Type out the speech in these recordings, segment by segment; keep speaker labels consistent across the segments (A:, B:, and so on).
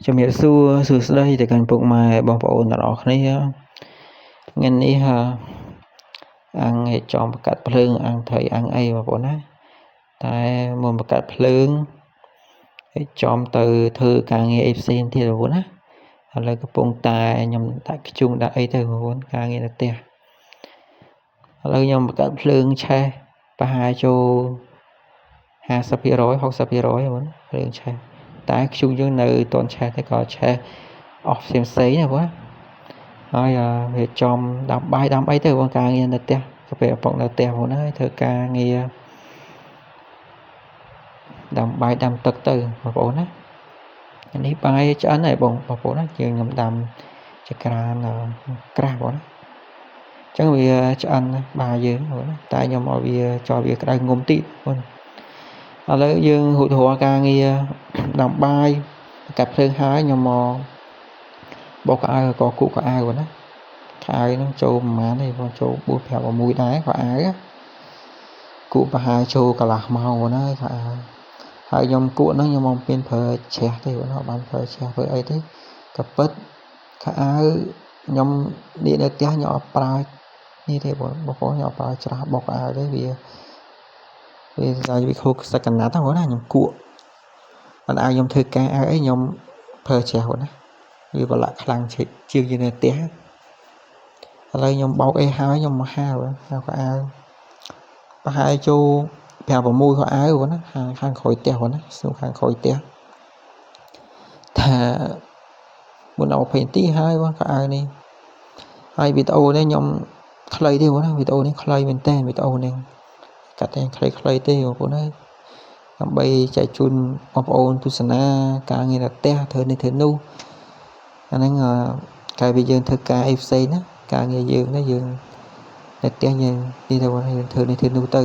A: ជំរាបសួរសួស្តីទៅកាន់ពុកម៉ែបងប្អូនទាំងអស់គ្នាថ្ងៃនេះអាំងចំបកាត់ភ្លើងអាំងត្រីអាំងអីបងប្អូនណាតែមុនបកាត់ភ្លើងចំទៅធ្វើការងារអីផ្សេងទៀតបងប្អូនណាឥឡូវកំពុងតែខ្ញុំដាក់ខ្ជុំដាក់អីទៅបងប្អូនការងារនៅផ្ទះឥឡូវខ្ញុំបកាត់ភ្លើងឆេះប្រហែលចូល50% 60%បងប្អូនភ្លើងឆេះតែខ្ជុំយើងនៅតនឆេះតែក៏ឆេះអស់ផ្សេងណាបងហើយវាចំដាំបាយដាំអីទៅបងការងារនៅផ្ទះកាពេលឪពុកនៅផ្ទះបងហើយធ្វើការងារដាំបាយដាំទឹកទៅបងប្អូនណានេះបាយឆ្អិនហើយបងប្អូនណាជាងខ្ញុំដាំចក្រានក្រាស់បងណាអញ្ចឹងវាឆ្អិនបាយយើងបងណាតែខ្ញុំឲ្យវាchoវាក្តៅងុំតិចបងឥឡូវយើងហូតរាល់ការងារដាំបាយកាត់ភ្លើងហើយខ្ញុំមកបោកកៅអៅក៏គូកៅអៅណាខៅហ្នឹងចូលប្រហែលនេះបងចូល4 5 6ដែរក៏អាវគូប្រហែលចូលកន្លះម៉ោងណាខៅអៅហើយខ្ញុំគក់ហ្នឹងខ្ញុំមកមានប្រើជ្រះទេបងបានប្រើជ្រះធ្វើអីទេក៏ពិតខៅអៅខ្ញុំនេះនៅផ្ទះខ្ញុំអត់ប្រើនេះទេបងប្អូនខ្ញុំអត់ប្រើច្រាស់បោកកៅអៅទេវាខូចសក្តាណាស់បងណាខ្ញុំគក់អត់ឲ្យខ្ញុំធ្វើការអៅអីខ្ញុំប្រើជ្រះបងណាវាប្រឡាក់ខ្លាំងជាងយើងនៅផ្ទះឥឡូវខ្ញុំបោកអីហើយខ្ញុំមកហាលកៅអៅប្រហែលចូល5 6កៅអៅបងណាខាងក្រោយផ្ទះបងណាស្នូខាងក្រោយផ្ទះថាមុនដល់20នាទីហើយបងកៅអៅនេះហើយវីដេអូនេះខ្ញុំខ្លីទេបងណាវីដេអូនេះខ្លីមែនតើវីដេអូនេះកាត់តែខ្លីទេបងប្អូនហើយដើម្បីចែកជូនបងប្អូនទស្សនាការងារនៅផ្ទះធ្វើនេះធ្វើនោះអាហ្នឹងកាលពីយើងធ្វើការអីផ្សេងណាការងារយើងណាយើងនៅផ្ទះយើងនេះទៅបងយើងធ្វើនេះធ្វើនោះទៅឥ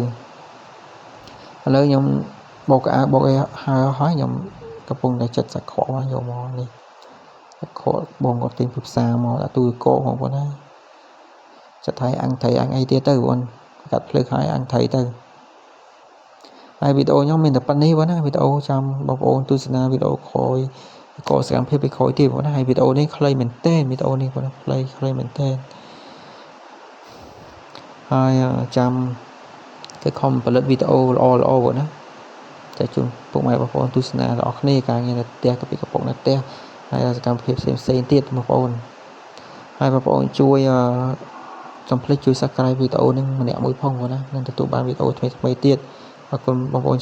A: ឡូវខ្ញុំបោកកៅអៅបោកអីហើយខ្ញុំកំពុងតែចិត្តសាច់ក្រកយកមកនេះសាច់ក្រកបងគាត់ទិញពីផ្សារមកដាក់ទូកកបងប្អូនណាចិត្តឲ្យអាំងត្រីអាំងអីទៀតទៅបងកាត់ភ្លើងហើយអាំងត្រីទៅហើយវីដេអូខ្ញុំមានតែប៉ុណ្្នេះបងណាវីដេអូចាំបងប្អូនទស្សនាវីដេអូក្រោយក៏សកម្មភាពពីក្រោយទៀតបងណាហើយវីដេអូនេះខ្លីមែនតើវីដេអូនេះបងណាខ្លីមែនតើហើយចាំគេខំផលិតវីដេអូល្អបងណាតែជូនពុកម៉ែបងប្អូនទស្សនាទាំងអស់គ្នាការងារនៅផ្ទះកាពីកំពុងនៅផ្ទះហើយសកម្មភាពផ្សេងទៀតបងប្អូនហើយបងប្អូនជួយកុំភ្លេចជួយ Subscribe វីដេអូនេះម្នាក់មួយផងបងណានឹងទទួលបានវីដេអូថ្មីទៀតអរគុណបងប្អូន